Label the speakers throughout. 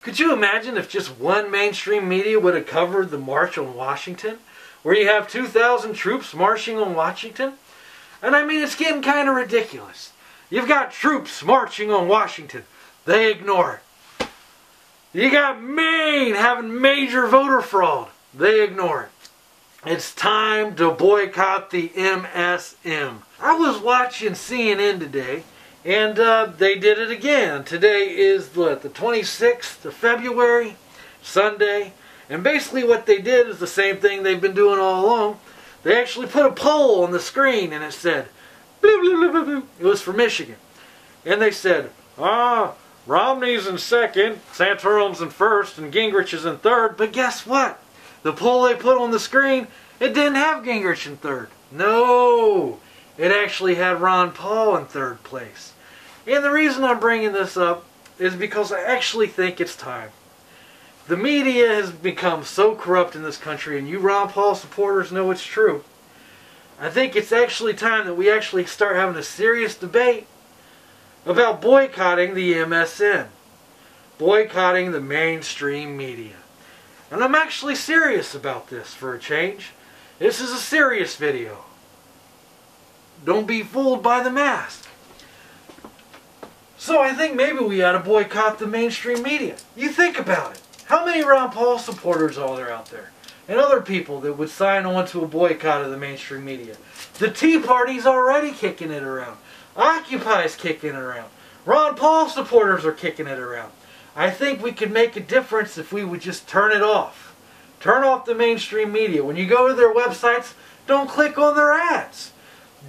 Speaker 1: Could you imagine if just one mainstream media would have covered the March on Washington? Where you have 2,000 troops marching on Washington? And I mean, it's getting kind of ridiculous. You've got troops marching on Washington. They ignore it. You got Maine having major voter fraud. They ignore it. It's time to boycott the MSM. I was watching CNN today, and they did it again. Today is the 26th of February, Sunday. And basically what they did is the same thing they've been doing all along. They actually put a poll on the screen, and it said, blah, blah, blah, blah, blah. It was for Michigan. And they said, Romney's in second, Santorum's in first, and Gingrich is in third. But guess what? The poll they put on the screen, it didn't have Gingrich in third. No, it actually had Ron Paul in third place. And the reason I'm bringing this up is because I actually think it's time. The media has become so corrupt in this country, and you Ron Paul supporters know it's true. I think it's actually time that we actually start having a serious debate about boycotting the MSM. Boycotting the mainstream media. And I'm actually serious about this for a change. This is a serious video. Don't be fooled by the mask. So I think maybe we ought to boycott the mainstream media. You think about it. How many Ron Paul supporters are there out there? And other people that would sign on to a boycott of the mainstream media? The Tea Party's already kicking it around. Occupy's kicking it around. Ron Paul supporters are kicking it around. I think we could make a difference if we would just turn it off. Turn off the mainstream media. When you go to their websites, don't click on their ads.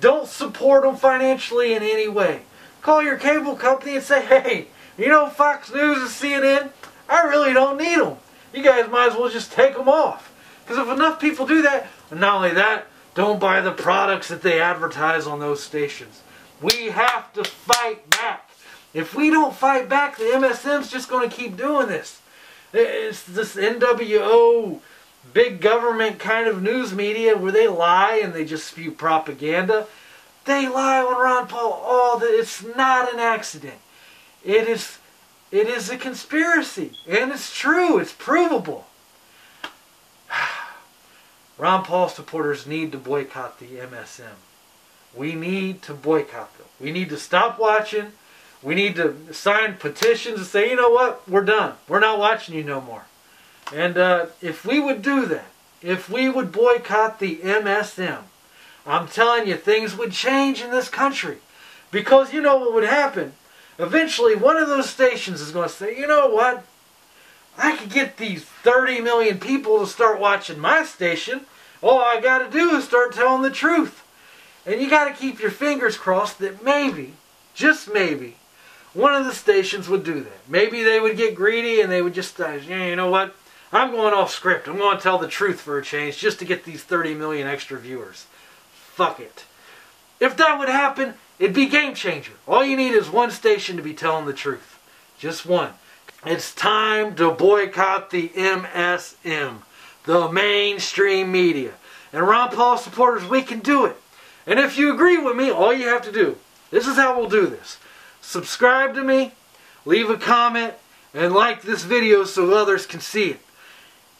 Speaker 1: Don't support them financially in any way. Call your cable company and say, hey, you know Fox News and CNN? I really don't need them. You guys might as well just take them off. Because if enough people do that, and not only that, don't buy the products that they advertise on those stations. We have to fight back. If we don't fight back, the MSM's just going to keep doing this. It's this NWO, big government kind of news media where they lie and they just spew propaganda. They lie on Ron Paul. It's not an accident. It is a conspiracy. And it's true. It's provable. Ron Paul supporters need to boycott the MSM. We need to boycott them. We need to stop watching. We need to sign petitions and say, you know what? We're done. We're not watching you no more. And if we would do that, if we would boycott the MSM, I'm telling you, things would change in this country. Because you know what would happen? Eventually, one of those stations is going to say, you know what? I could get these 30 million people to start watching my station. All I got to do is start telling the truth. And you got to keep your fingers crossed that maybe, just maybe, one of the stations would do that. Maybe they would get greedy and they would just say, yeah, you know what? I'm going off script. I'm going to tell the truth for a change just to get these 30 million extra viewers. Fuck it. If that would happen, it'd be game changer. All you need is one station to be telling the truth. Just one. It's time to boycott the MSM, the mainstream media. And Ron Paul supporters, we can do it. And if you agree with me, all you have to do, this is how we'll do this. Subscribe to me, leave a comment, and like this video so others can see it.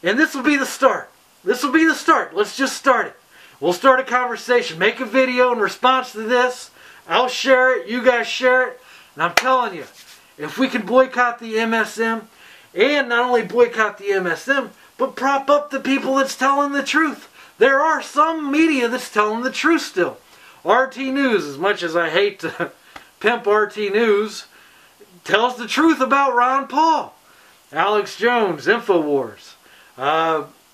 Speaker 1: And this will be the start. This will be the start. Let's just start it. We'll start a conversation. Make a video in response to this. I'll share it. You guys share it. And I'm telling you, if we can boycott the MSM, and not only boycott the MSM, but prop up the people that's telling the truth. There are some media that's telling the truth still. RT News, as much as I hate to pimp RT News, tells the truth about Ron Paul. Alex Jones, InfoWars.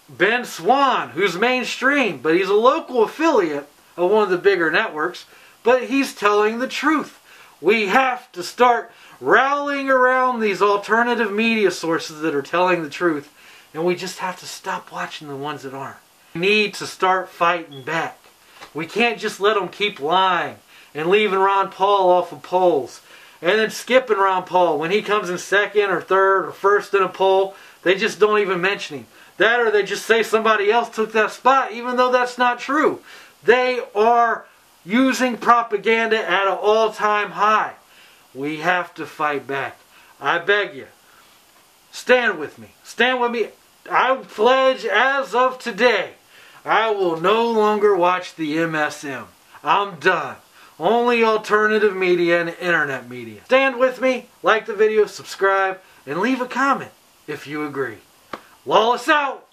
Speaker 1: Ben Swan, who's mainstream, but he's a local affiliate of one of the bigger networks, but he's telling the truth. We have to start rallying around these alternative media sources that are telling the truth, and we just have to stop watching the ones that aren't. We need to start fighting back. We can't just let them keep lying and leaving Ron Paul off of polls and then skipping Ron Paul. When he comes in second or third or first in a poll, they just don't even mention him. That or they just say somebody else took that spot, even though that's not true. They are using propaganda at an all-time high. We have to fight back. I beg you. stand with me. Stand with me. I pledge as of today, I will no longer watch the MSM. I'm done. Only alternative media and internet media. Stand with me, like the video, subscribe, and leave a comment if you agree. Lawless out!